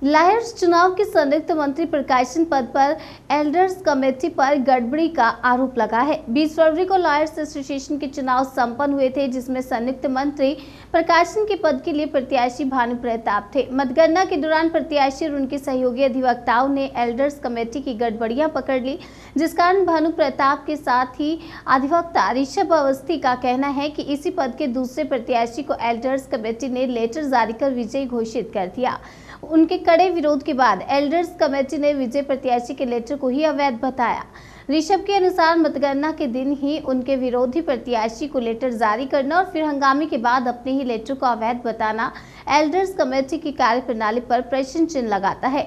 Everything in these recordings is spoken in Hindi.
लायर्स चुनाव के संयुक्त मंत्री प्रकाशन पद पर एल्डर्स कमेटी पर गड़बड़ी का आरोप लगा है। 20 फरवरी को लायर्स एसोसिएशन के चुनाव संपन्न हुए थे, जिसमें संयुक्त मंत्री प्रकाशन के पद के लिए प्रत्याशी भानु प्रताप थे। मतगणना के दौरान प्रत्याशी और उनके सहयोगी अधिवक्ताओं ने एल्डर्स कमेटी की गड़बड़ियां पकड़ ली, जिस कारण भानु प्रताप के साथ ही अधिवक्ता ऋषभ अवस्थी का कहना है कि इसी पद के दूसरे प्रत्याशी को एल्डर्स कमेटी ने लेटर जारी कर विजयी घोषित कर दिया। उनके कड़े विरोध के बाद एल्डर्स कमेटी ने विजय प्रत्याशी के लेटर को ही अवैध बताया। ऋषभ के अनुसार मतगणना के दिन ही उनके विरोधी प्रत्याशी को लेटर जारी करना और फिर हंगामे के बाद अपने ही लेटर को अवैध बताना एल्डर्स कमेटी की कार्यप्रणाली पर प्रश्न चिन्ह लगाता है।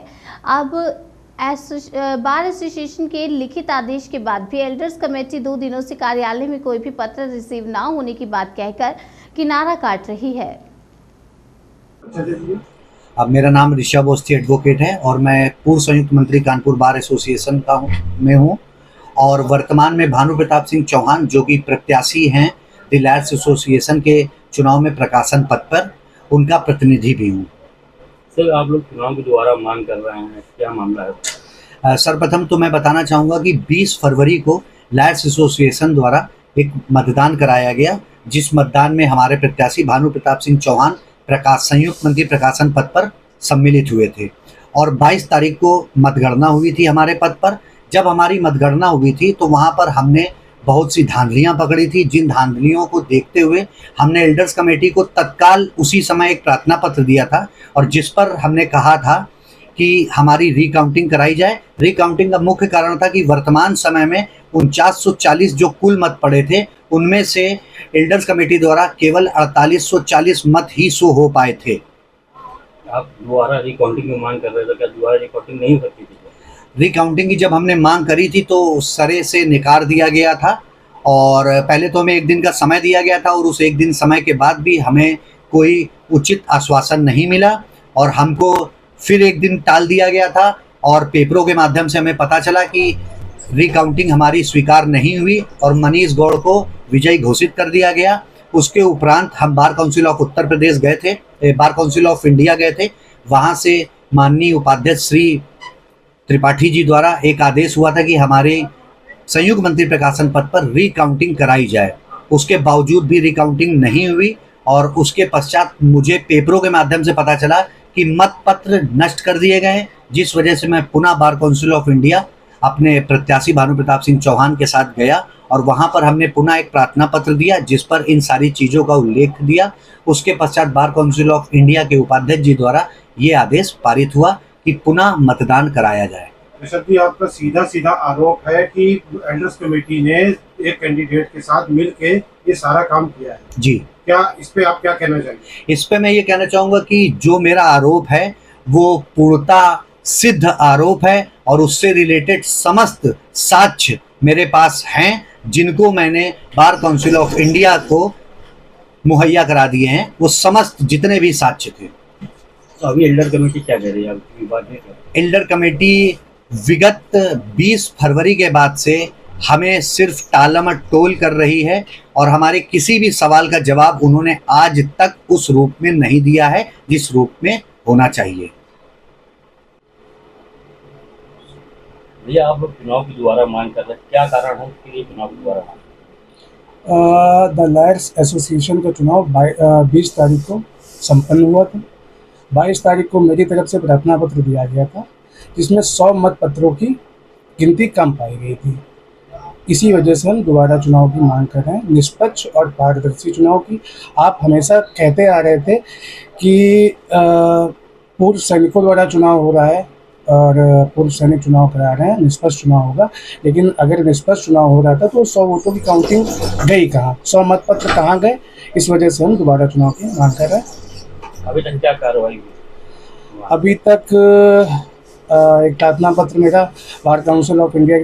अब बार एसोसिएशन के लिखित आदेश के बाद भी एल्डर्स कमेटी 2 दिनों से कार्यालय में कोई भी पत्र रिसीव ना होने की बात कहकर किनारा काट रही है। अब मेरा नाम ऋषभ अवस्थी एडवोकेट है और मैं पूर्व संयुक्त मंत्री कानपुर बार एसोसिएशन का हूँ और वर्तमान में भानु प्रताप सिंह चौहान जो कि प्रत्याशी हैं लायर्स एसोसिएशन के चुनाव में प्रकाशन पद पर, उनका प्रतिनिधि भी हूँ। सर, आप लोग चुनाव की दोबारा मांग कर रहे हैं, क्या मामला है? सर्वप्रथम तो मैं बताना चाहूँगा कि 20 फरवरी को लायर्स एसोसिएशन द्वारा एक मतदान कराया गया, जिस मतदान में हमारे प्रत्याशी भानु प्रताप सिंह चौहान संयुक्त मंत्री प्रकाशन पद पर सम्मिलित हुए थे और 22 तारीख को मतगणना हुई थी हमारे पद पर। जब हमारी मतगणना हुई थी तो वहां पर हमने बहुत सी धांधलियां पकड़ी थी, जिन धांधलियों को देखते हुए हमने एल्डर्स कमेटी को तत्काल उसी समय एक प्रार्थना पत्र दिया था और जिस पर हमने कहा था कि हमारी रिकाउंटिंग कराई जाए। रिकाउंटिंग का मुख्य कारण था कि वर्तमान समय में 4940 जो कुल मत पड़े थे, उनमें से एल्डर्स कमेटी द्वारा केवल 4840 मत ही शो हो पाए थे। आप दोबारा रिकाउंटिंग की मांग कर रहे थे, क्या दोबारा रिकाउंटिंग नहीं हो सकती थी? रिकाउंटिंग की जब हमने मांग करी थी तो सरे से निकार दिया गया था और पहले तो हमें 1 दिन का समय दिया गया था और उस 1 दिन समय के बाद भी हमें कोई उचित आश्वासन नहीं मिला और हमको फिर 1 दिन टाल दिया गया था और पेपरों के माध्यम से हमें पता चला कि रिकाउंटिंग हमारी स्वीकार नहीं हुई और मनीष गौड़ को विजयी घोषित कर दिया गया। उसके उपरांत हम bar council of Uttar Pradesh गए थे, बार काउंसिल ऑफ इंडिया गए थे। वहाँ से माननीय उपाध्यक्ष श्री त्रिपाठी जी द्वारा एक आदेश हुआ था कि हमारे संयुक्त मंत्री प्रकाशन पद पर रिकाउंटिंग कराई जाए। उसके बावजूद भी रिकाउंटिंग नहीं हुई और उसके पश्चात मुझे पेपरों के माध्यम से पता चला कि मत पत्र नष्ट कर दिए गए, जिस वजह से मैं पुनः बार काउंसिल ऑफ इंडिया अपने प्रत्याशी भानु प्रताप सिंह चौहान के साथ गया और वहां पर हमने पुनः एक प्रार्थना पत्र दिया जिस पर इन सारी चीज़ों का उल्लेख दिया। उसके पश्चात बार काउंसिल ऑफ इंडिया के उपाध्यक्ष जी द्वारा ये आदेश पारित हुआ कि पुनः मतदान कराया जाए। ऋषभ जी, आपका सीधा आरोप है कि एल्डर्स कमेटी ने एक कैंडिडेट के साथ मिलके ये सारा काम किया है। जी, क्या इस पे आप क्या कहना चाहेंगे? इस पे मैं ये कहना चाहूँगा कि जो मेरा आरोप है वो पूर्णतः सिद्ध आरोप है और उससे रिलेटेड समस्त साक्ष्य मेरे पास हैं, जिनको मैंने बार काउंसिल ऑफ इंडिया को मुहैया करा दिए हैं। वो समस्त जितने भी साक्ष्य थे। तो अभी एल्डर कमेटी क्या कह रही है? आपकी बात नहीं कर? एल्डर कमेटी विगत 20 फरवरी के बाद से हमें सिर्फ टालमटोल कर रही है और हमारे किसी भी सवाल का जवाब उन्होंने आज तक उस रूप में नहीं दिया है जिस रूप में होना चाहिए। भैया, आप लोग चुनाव की दोबारा मांग कर रहे हैं, क्या कारण है उसके लिए चुनाव की दोबारा मांग? द लायर्स एसोसिएशन का चुनाव 20 तारीख को संपन्न हुआ था। 22 तारीख को मेरी तरफ से प्रार्थना पत्र दिया गया था जिसमें 100 मत पत्रों की गिनती कम पाई गई थी। इसी वजह से हम दोबारा चुनाव की मांग कर रहे हैं, निष्पक्ष और पारदर्शी चुनाव की। आप हमेशा कहते आ रहे थे कि पूर्व सैनिकों द्वारा चुनाव हो रहा है और पूर्व सैनिक चुनाव करा रहे हैं, निष्पक्ष चुनाव होगा। लेकिन अगर निष्पक्ष चुनाव हो रहा था तो 100 वोटों की काउंटिंग गई कहाँ, 100 मत पत्र कहाँ गए? इस वजह से हम दोबारा चुनाव की मांग कर रहे हैं। अभी तक क्या कार्रवाई हुई? अभी तक एक प्रार्थना पत्र मेरा बार काउंसिल ऑफ इंडिया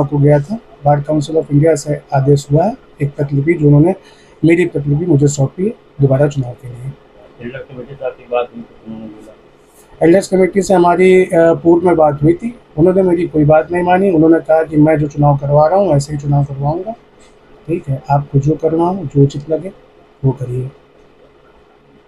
को गया था। बार काउंसिल ऑफ इंडिया से आदेश हुआ है, एक प्रतिलिपि जो उन्होंने मेरी प्रतिलिपि मुझे सौंपी है दोबारा चुनाव के लिए। एल्डर कमेटी से आपकी बात हुई? उन्होंने बोला एल्डर्स कमेटी से हमारी पूर्व में बात हुई थी, उन्होंने मेरी कोई बात नहीं मानी। उन्होंने कहा कि मैं जो चुनाव करवा रहा हूँ ऐसे ही चुनाव करवाऊँगा। ठीक है, आपको जो करना हो, जो उचित लगे वो करिए।